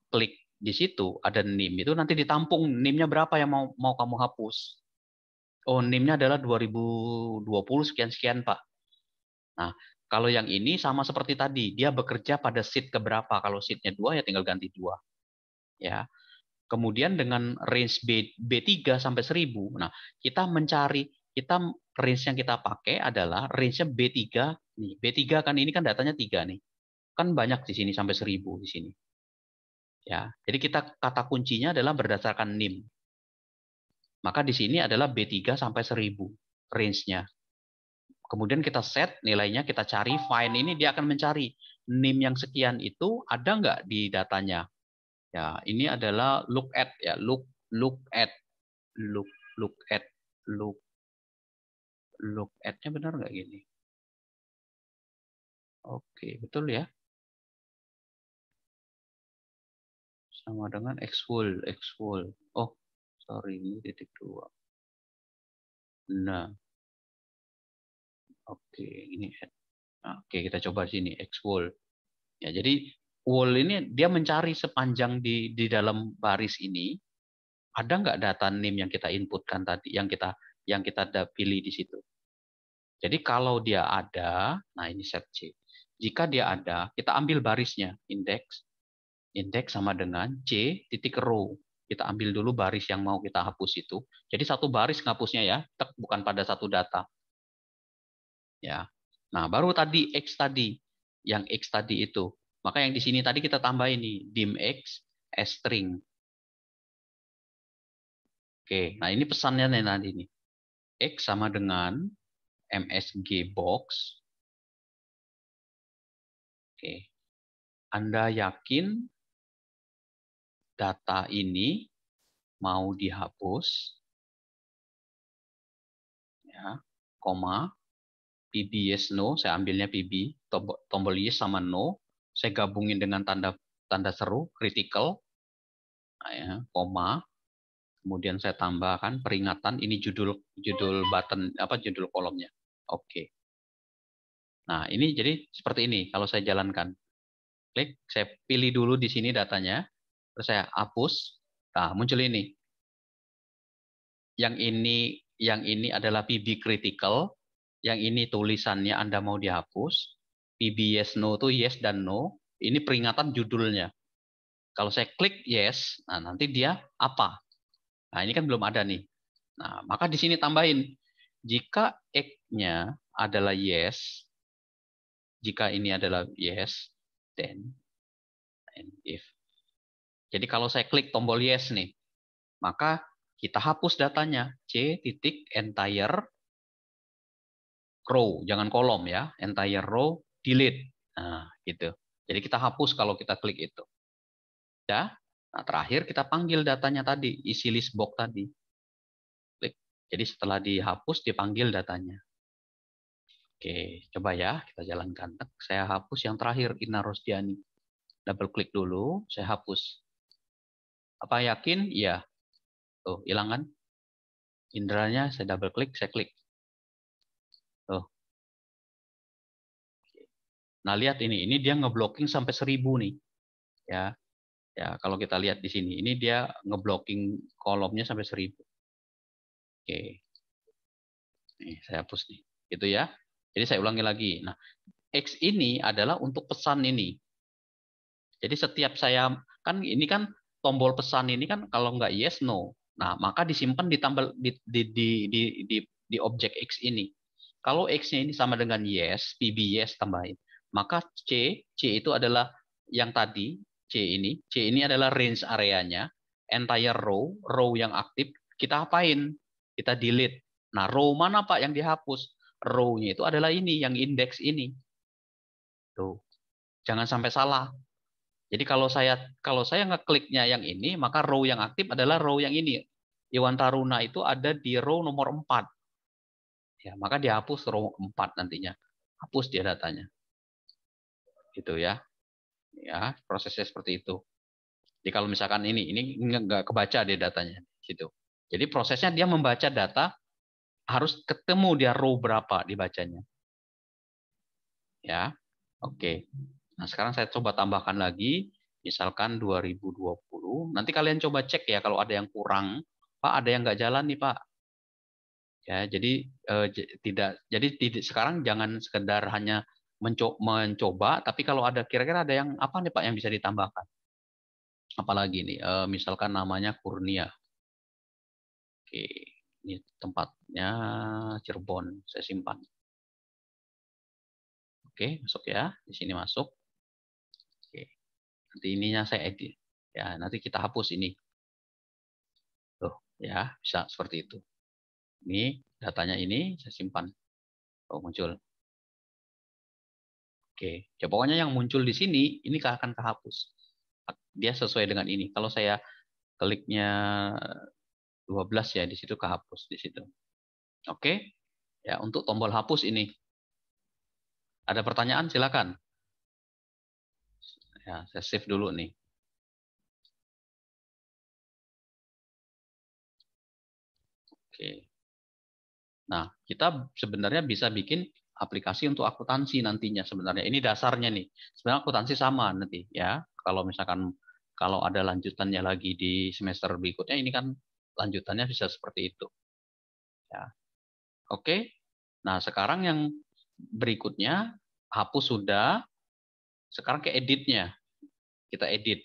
klik di situ ada name itu nanti ditampung name-nya berapa yang mau kamu hapus. Oh, name-nya adalah 2020 sekian-sekian, Pak. Nah, kalau yang ini sama seperti tadi, dia bekerja pada sheet keberapa. Kalau sheet-nya 2 ya tinggal ganti 2. Ya. Kemudian dengan range B3 sampai 1000. Nah, range yang kita pakai adalah range-nya B3 nih. B3 kan ini kan datanya 3 nih. Kan banyak di sini sampai 1000 di sini. Ya. Jadi kata kuncinya adalah berdasarkan NIM. Maka di sini adalah B3 sampai 1000 range-nya. Kemudian kita set nilainya, kita cari find ini dia akan mencari NIM yang sekian itu ada nggak di datanya. Ya, ini adalah look at ya, look at at-nya benar nggak gini? Oke, betul ya. Sama dengan x full. Oh, sorry ini titik 2. Nah, oke ini at. Nah, oke kita coba sini x full. Ya, jadi wall ini dia mencari sepanjang di dalam baris ini ada nggak data name yang kita inputkan tadi, yang kita pilih di situ. Jadi kalau dia ada, nah ini set C. Jika dia ada, kita ambil barisnya, indeks sama dengan C titik row. Kita ambil dulu baris yang mau kita hapus itu. Jadi satu baris ngapusnya ya, bukan pada satu data. Ya. Nah, baru tadi X tadi, yang X tadi itu. Maka yang di sini tadi kita tambah ini, dim X, string. Oke, nah ini pesannya nih nanti nih. X sama dengan MSG box. Oke. Anda yakin data ini mau dihapus? Ya, koma, PB yes no, saya ambilnya PB, tombol yes sama no, saya gabungin dengan tanda seru, critical, nah, ya, koma, kemudian saya tambahkan peringatan, ini judul button, judul kolomnya. Oke. Nah, ini jadi seperti ini kalau saya jalankan. Klik, saya pilih dulu di sini datanya, terus saya hapus. Nah, muncul ini. Yang ini adalah PB critical, yang ini tulisannya Anda mau dihapus. PB yes no itu yes dan no. Ini peringatan judulnya. Kalau saya klik yes, nah nanti dia apa? Nah, ini kan belum ada nih. Nah, maka di sini tambahin jika X-nya adalah yes, jika ini adalah yes, then and if Jadi kalau saya klik tombol yes nih, maka kita hapus datanya. C titik entire row, jangan kolom ya. Entire row, delete. Nah, gitu. Jadi kita hapus kalau kita klik itu. Ya. Nah, terakhir kita panggil datanya tadi, isi list box tadi. Klik. Jadi setelah dihapus, dipanggil datanya. Oke, coba ya kita jalankan. Saya hapus yang terakhir, Ina Rosdiani. Double klik dulu, saya hapus. Apa yakin? Iya. Tuh, hilang kan? Indranya saya double klik, saya klik. Tuh. Nah, lihat ini dia ngeblocking sampai 1000 nih. Ya. Ya, kalau kita lihat di sini, ini dia ngeblocking kolomnya sampai 1000. Oke. Nih, saya hapus nih. Gitu ya. Jadi saya ulangi lagi. Nah, X ini adalah untuk pesan ini. Jadi setiap saya kan ini kan tombol pesan ini kan kalau nggak yes no. Nah, maka disimpan ditambah di objek X ini. Kalau X-nya ini sama dengan yes, PB yes tambahin. Maka C itu adalah yang tadi, C ini adalah range areanya, entire row yang aktif, kita apain? Kita delete. Nah, row mana Pak yang dihapus? Row-nya itu adalah ini, yang indeks ini. Tuh. Jangan sampai salah. Jadi kalau saya ngekliknya yang ini, maka row yang aktif adalah row yang ini. Iwan Taruna itu ada di row nomor 4. Ya, maka dihapus row 4 nantinya. Hapus dia datanya. Gitu ya. Ya, prosesnya seperti itu. Jadi kalau misalkan ini nggak kebaca dia datanya situ. Jadi prosesnya dia membaca data harus ketemu dia row berapa dibacanya. Ya. Oke. Nah, sekarang saya coba tambahkan lagi misalkan 2020. Nanti kalian coba cek ya kalau ada yang kurang, Pak, ada yang nggak jalan nih, Pak. Ya, jadi tidak sekarang jangan sekedar hanya mencoba, tapi kalau ada kira-kira ada yang apa nih Pak yang bisa ditambahkan? Apalagi nih, misalkan namanya Kurnia. Oke, ini tempatnya Cirebon, saya simpan. Oke, masuk ya, di sini masuk. Oke, nanti ininya saya edit. Ya, nanti kita hapus ini. Tuh, ya, bisa seperti itu. Ini datanya ini saya simpan. Oh, muncul. Oke, ya pokoknya yang muncul di sini ini akan kehapus. Dia sesuai dengan ini. Kalau saya kliknya 12 ya di situ kehapus di situ. Oke. Ya, untuk tombol hapus ini. Ada pertanyaan silakan. Ya, saya save dulu nih. Oke. Nah, kita sebenarnya bisa bikin aplikasi untuk akuntansi nantinya sebenarnya. Ini dasarnya nih. Sebenarnya akuntansi sama nanti ya. Kalau misalkan kalau ada lanjutannya lagi di semester berikutnya ini kan lanjutannya bisa seperti itu. Ya. Oke. Nah, sekarang yang berikutnya hapus sudah. Sekarang ke editnya. Kita edit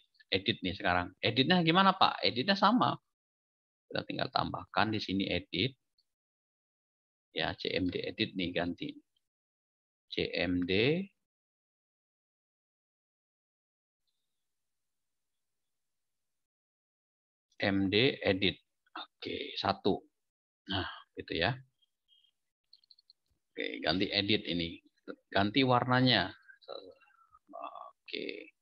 nih sekarang. Editnya gimana Pak? Editnya sama. Kita tinggal tambahkan di sini edit. Ya, CMD edit nih ganti. CMD MD edit. Oke, satu. Nah, gitu ya. Oke, ganti edit ini. Ganti warnanya. Oke.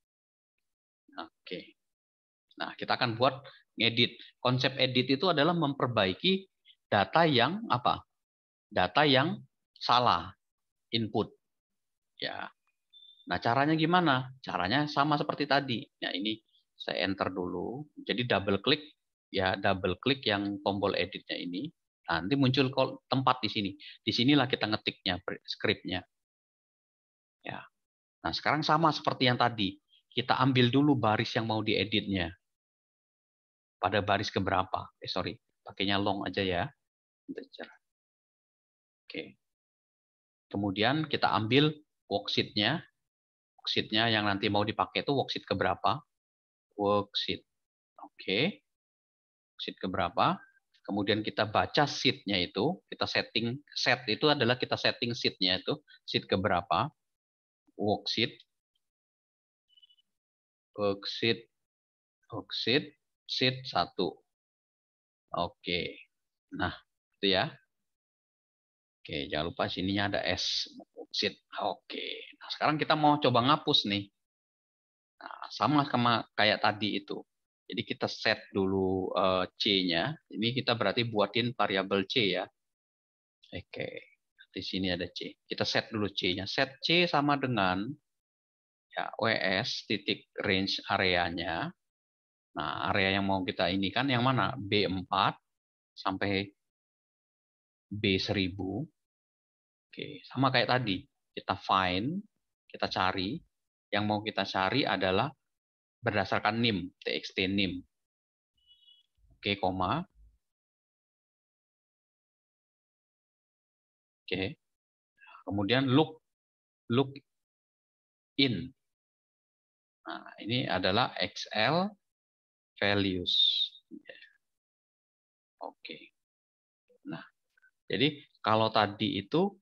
Oke. Nah, kita akan buat ngedit. Konsep edit itu adalah memperbaiki data yang apa? Data yang salah input. Ya. Nah, caranya gimana? Caranya sama seperti tadi. Nah, ini saya enter dulu. Jadi double klik ya, double klik yang tombol editnya ini. Nah, nanti muncul tempat di sini. Di sinilah kita ngetiknya scriptnya. Ya. Nah, sekarang sama seperti yang tadi. Kita ambil dulu baris yang mau dieditnya. Pada baris keberapa? Sorry, pakainya long aja ya. Oke. Kemudian kita ambil worksheet-nya. Worksheet-nya yang nanti mau dipakai itu worksheet keberapa? Worksheet. Oke. Worksheet keberapa? Kemudian kita baca sheet-nya itu, kita setting, set itu adalah kita setting sheet-nya itu, sheet keberapa? Worksheet. Worksheet Boksit, seat 1. Oke. Nah, itu ya. Oke, jangan lupa sininya ada S. Boksit. Oke. Nah, sekarang kita mau coba ngapus nih. Nah, sama kayak tadi itu. Jadi kita set dulu C-nya. Ini kita berarti buatin variabel C ya. Oke. Di sini ada C. Kita set dulu C-nya. Set C sama dengan ya, WS titik range areanya. Nah, area yang mau kita ini kan yang mana? B4 sampai B1000. Oke, sama kayak tadi. Kita find, kita cari. Yang mau kita cari adalah berdasarkan NIM, txt NIM. Oke, koma. Oke. Kemudian look in. Nah, ini adalah XL values. Oke. Nah, jadi kalau tadi itu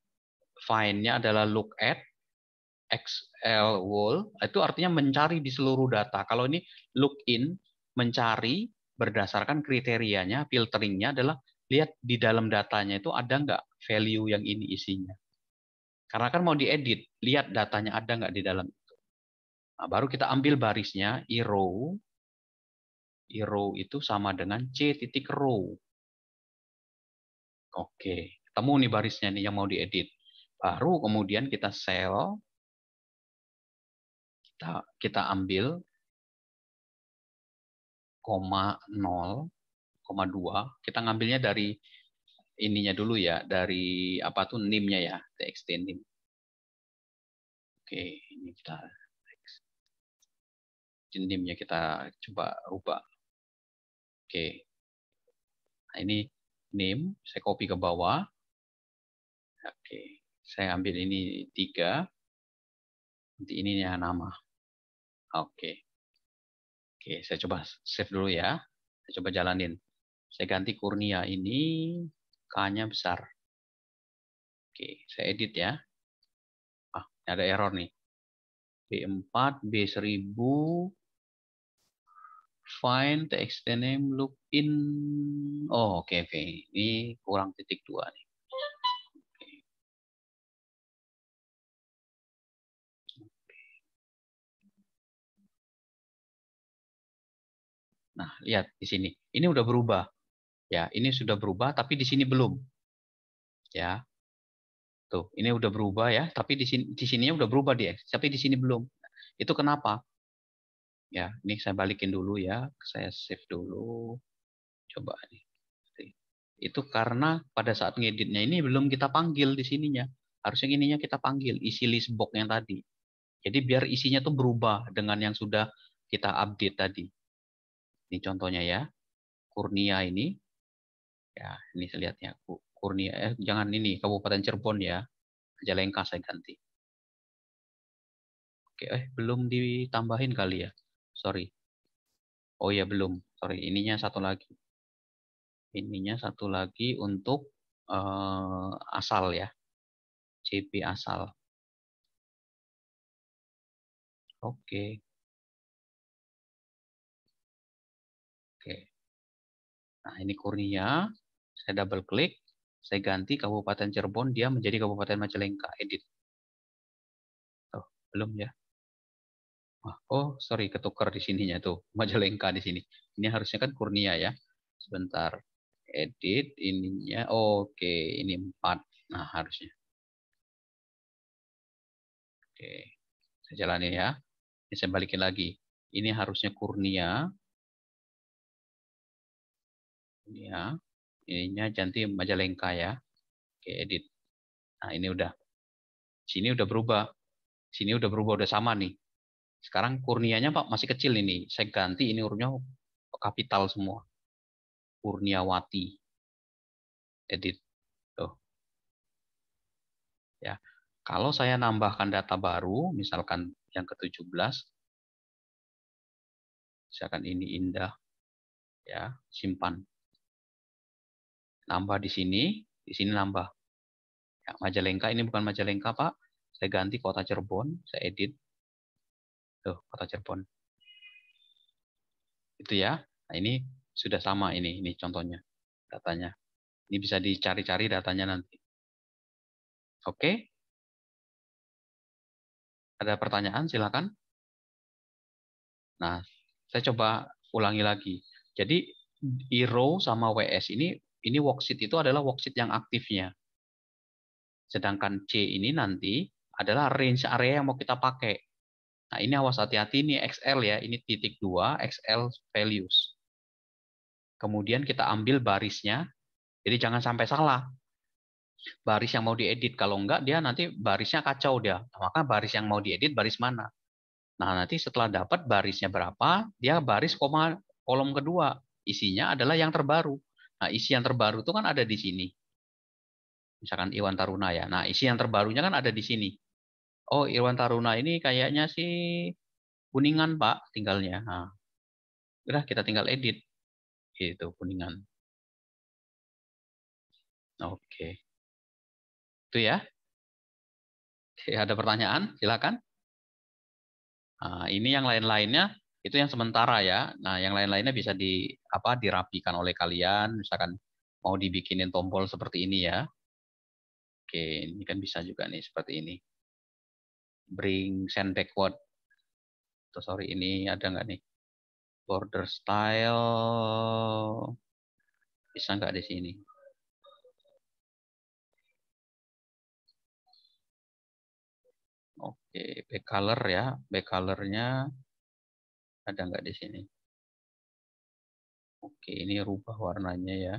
find-nya adalah look at XL wall, itu artinya mencari di seluruh data. Kalau ini look in, mencari berdasarkan kriterianya, filteringnya adalah lihat di dalam datanya itu ada nggak value yang ini isinya. Karena kan mau diedit, lihat datanya ada nggak di dalam itu. Nah, baru kita ambil barisnya, i-row itu sama dengan c titik row. Oke, ketemu nih barisnya nih yang mau diedit. Baru kemudian kita sel, kita ambil koma 0, koma 2. Kita ngambilnya dari ininya dulu ya, dari apa tuh NIM-nya ya, txt NIM. Oke, ini kita NIM-nya kita coba rubah. Oke. Nah, ini NIM, saya copy ke bawah. Oke, saya ambil ini 3. Nanti ininya nama. Oke. Oke, saya coba save dulu ya. Saya coba jalanin. Saya ganti Kurnia ini K-nya besar. Oke, saya edit ya. Ah, ada error nih. B4, B1000, find txt name look in. Oh, oke. Ini kurang titik 2 nih. Oke. Nah, lihat di sini. Ini udah berubah. Ya, ini sudah berubah tapi di sini belum. Ya. Tuh, ini udah berubah ya, tapi di sininya udah berubah dia, tapi di sini belum. Itu kenapa? Ya, ini saya balikin dulu ya. Saya save dulu. Coba nih. Itu karena pada saat ngeditnya ini belum kita panggil di sininya. Harusnya ininya kita panggil, isi list box yang tadi. Jadi biar isinya tuh berubah dengan yang sudah kita update tadi. Ini contohnya ya. Kurnia ini. Ya, ini saya lihatnya. Kurnia, jangan ini, Kabupaten Cirebon ya. Majalengka saya ganti. Oke, belum ditambahin kali ya. Sorry. Oh ya, belum. Sorry, ininya satu lagi. Ininya satu lagi untuk asal ya. CP asal. Oke. Oke. Nah, ini Kurnia. Saya double klik. Saya ganti Kabupaten Cirebon, dia menjadi Kabupaten Majalengka. Edit. Tuh, belum ya. Oh, sorry, ketukar di sininya tuh. Majalengka di sini. Ini harusnya kan Kurnia ya. Sebentar. Edit ininya. Oke, ini 4. Nah, harusnya. Oke. Saya jalanin ya. Ini saya balikin lagi. Ini harusnya Kurnia. Ya. Ininya ganti Majalengka ya. Oke, edit. Nah, ini udah. Sini udah berubah. Sini udah berubah, udah sama nih. Sekarang Kurnianya Pak masih kecil ini. Saya ganti ini hurufnya kapital semua. Kurniawati. Edit. Tuh. Ya. Kalau saya nambahkan data baru, misalkan yang ke-17, misalkan ini Indah, ya, simpan. Nambah di sini nambah. Ya, Majalengka ini bukan Majalengka, Pak. Saya ganti kota Cirebon, saya edit. Tuh, kota Cirebon. Itu ya. Nah, ini sudah sama ini contohnya datanya. Ini bisa dicari-cari datanya nanti. Oke? Ada pertanyaan silakan. Nah, saya coba ulangi lagi. Jadi IRO sama WS ini worksheet itu adalah worksheet yang aktifnya. Sedangkan C ini nanti adalah range area yang mau kita pakai. Nah, ini awas hati-hati ini XL ya, ini titik 2 XL values. Kemudian kita ambil barisnya, jadi jangan sampai salah. Baris yang mau diedit, kalau enggak dia nanti barisnya kacau dia. Nah, maka baris yang mau diedit baris mana? Nah, nanti setelah dapat barisnya berapa, dia baris kolom kedua. Isinya adalah yang terbaru. Nah, isi yang terbaru itu kan ada di sini. Misalkan Iwan Taruna ya. Nah, isi yang terbarunya kan ada di sini. Oh, Iwan Taruna ini kayaknya sih Kuningan, Pak, tinggalnya. Nah, udah kita tinggal edit. Gitu, Kuningan. Oke. Itu ya. Oke, ada pertanyaan? Silakan. Nah, ini yang lain-lainnya itu yang sementara ya. Nah, yang lain-lainnya bisa dirapikan oleh kalian. Misalkan mau dibikinin tombol seperti ini ya. Oke, ini kan bisa juga nih seperti ini. Bring send backward. Tuh, sorry, ini ada nggak nih? Border style. Bisa nggak di sini? Oke, back color ya. Back colornya ada nggak di sini? Oke, ini rubah warnanya ya.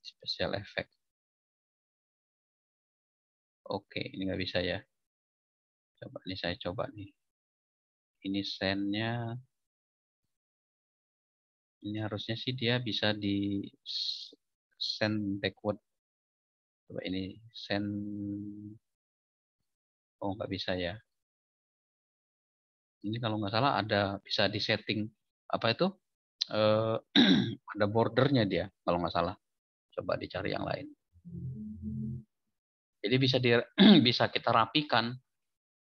Special effect. Oke, ini nggak bisa ya. Coba nih saya coba nih. Ini send-nya. Ini harusnya sih dia bisa di send backward. Coba ini send. Oh, nggak bisa ya. Ini kalau nggak salah ada bisa di setting apa itu? Eh, ada bordernya dia kalau nggak salah. Coba dicari yang lain. Jadi bisa bisa kita rapikan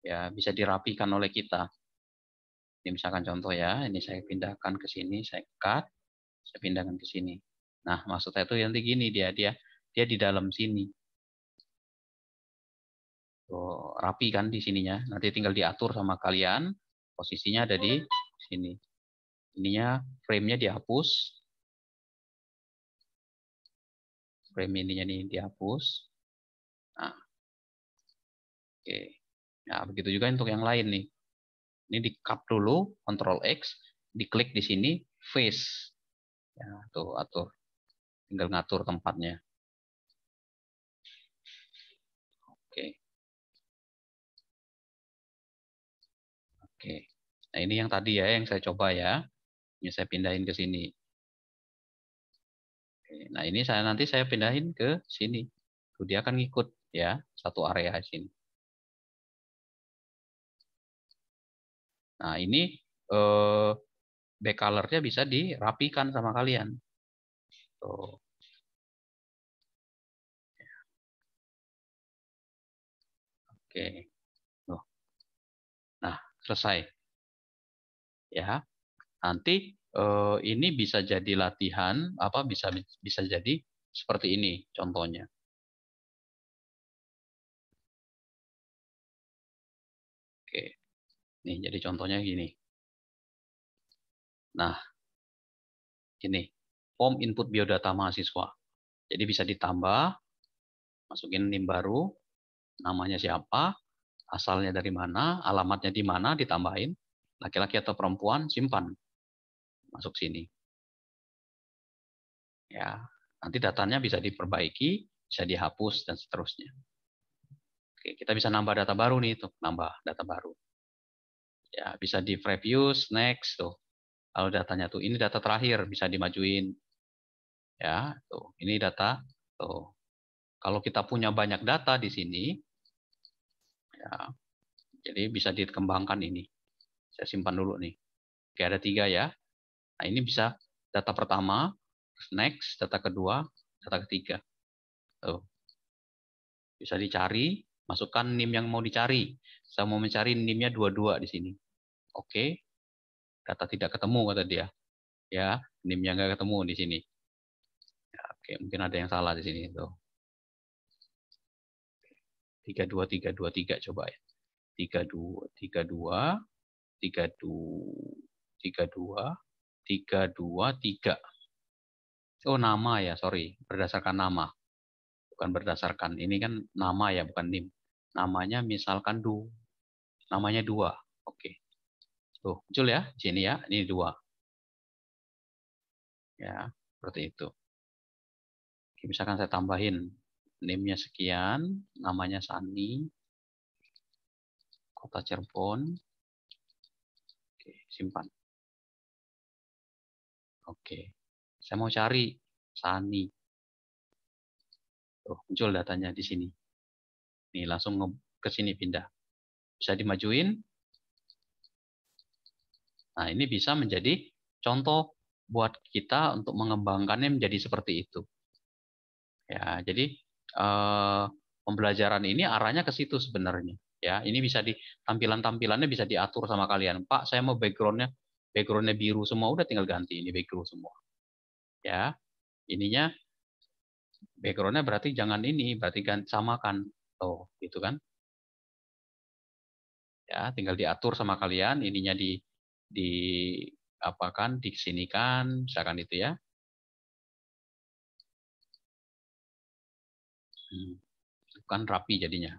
ya, bisa dirapikan oleh kita. Ini misalkan contoh ya, ini saya pindahkan ke sini, saya cut, saya pindahkan ke sini. Nah, maksud saya itu nanti gini dia di dalam sini. Tuh, rapi kan di sininya. Nanti tinggal diatur sama kalian. Posisinya ada di sini. Ininya frame-nya dihapus. Frame ininya nih dihapus. Nah, oke. Nah, begitu juga untuk yang lain nih. Ini di cut dulu, Ctrl X, diklik di sini, face. Ya, tuh atur. Tinggal ngatur tempatnya. Oke. Oke. Nah, ini yang tadi ya, yang saya coba ya. Ini saya pindahin ke sini. Oke. Nah, ini nanti saya pindahin ke sini. Tuh, dia akan ngikut ya, satu area di sini. Nah, ini back color-nya bisa dirapikan sama kalian. Tuh. Oke. Tuh. Nah, selesai. Ya. Nanti ini bisa jadi latihan, apa bisa jadi seperti ini contohnya. Oke. Nih, jadi contohnya gini. Nah, ini form input biodata mahasiswa. Jadi bisa ditambah, masukin NIM baru, namanya siapa, asalnya dari mana, alamatnya di mana, ditambahin, laki-laki atau perempuan, simpan, masuk sini. Ya, nanti datanya bisa diperbaiki, bisa dihapus dan seterusnya. Oke, kita bisa nambah data baru nih, tuh, nambah data baru. Ya, bisa di previous, next tuh. Kalau datanya tuh ini data terakhir bisa dimajuin. Ya, tuh. Ini data tuh. Kalau kita punya banyak data di sini, ya, jadi bisa dikembangkan ini. Saya simpan dulu nih. Oke, ada 3 ya. Nah, ini bisa data pertama, next, data kedua, data ketiga. Tuh. Bisa dicari, masukkan NIM yang mau dicari. Saya mau mencari NIM-nya 22 di sini. Oke, data tidak ketemu kata dia. Ya, NIM-nya nggak ketemu di sini. Ya, oke, mungkin ada yang salah di sini. Tuh. 32323 coba ya. 3232 32 323. Oh, nama ya, sorry. Berdasarkan nama. Bukan berdasarkan. Ini kan nama ya, bukan NIM. Namanya misalkan namanya 2. Oke. Tuh, muncul ya. Sini ya. Ini 2. Ya, seperti itu. Oke, misalkan saya tambahin NIM-nya sekian, namanya Sani, Kota Cirebon. Oke, simpan. Oke. Saya mau cari Sani. Tuh, muncul datanya di sini. Nih, langsung ke sini pindah. Bisa dimajuin. Nah, ini bisa menjadi contoh buat kita untuk mengembangkannya menjadi seperti itu. Ya, jadi pembelajaran ini arahnya ke situ sebenarnya. Ya, ini bisa di tampilannya bisa diatur sama kalian. Pak, saya mau backgroundnya biru semua, udah tinggal ganti ini background semua. Ya, ininya backgroundnya berarti jangan ini, berarti samakan. Oh, gitu kan? Ya, tinggal diatur sama kalian. Ininya di apakan, disinikan, misalkan itu ya. Kan rapi jadinya.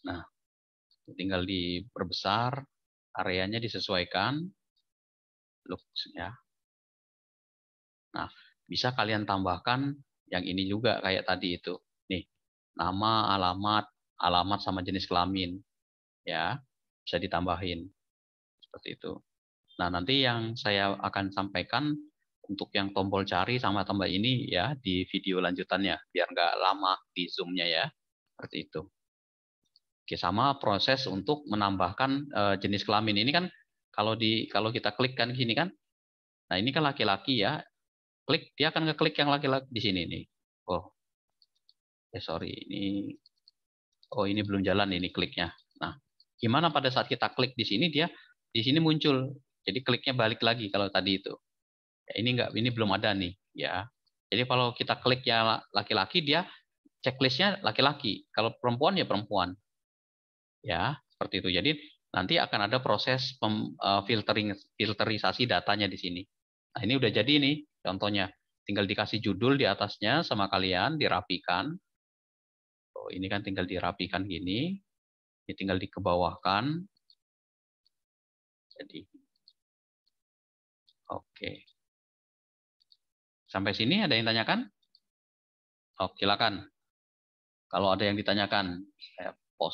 Nah, tinggal diperbesar, areanya disesuaikan, looks ya. Nah, bisa kalian tambahkan yang ini juga kayak tadi itu. Nih, nama, alamat sama jenis kelamin. Ya, bisa ditambahin. Seperti itu. Nah, nanti yang saya akan sampaikan untuk yang tombol cari sama tambah ini ya di video lanjutannya, biar nggak lama di zoom-nya ya. Seperti itu. Oke, sama proses untuk menambahkan jenis kelamin ini kan kalau kita klik kan gini kan. Nah, ini kan laki-laki ya. Klik dia akan ngeklik yang laki-laki di sini nih. Oh, sorry ini belum jalan ini kliknya. Nah, gimana pada saat kita klik di sini dia di sini muncul. Jadi kliknya balik lagi kalau tadi itu. Ya, ini belum ada nih ya. Jadi kalau kita klik ya laki-laki dia checklistnya laki-laki. Kalau perempuan ya perempuan. Ya, seperti itu. Jadi nanti akan ada proses filterisasi datanya di sini. Nah, ini udah jadi nih contohnya. Tinggal dikasih judul di atasnya sama kalian, dirapikan. Oh, ini kan tinggal dirapikan gini. Ini tinggal dikebawahkan. Jadi, oke. Sampai sini ada yang tanyakan? Oh, silakan. Kalau ada yang ditanyakan, saya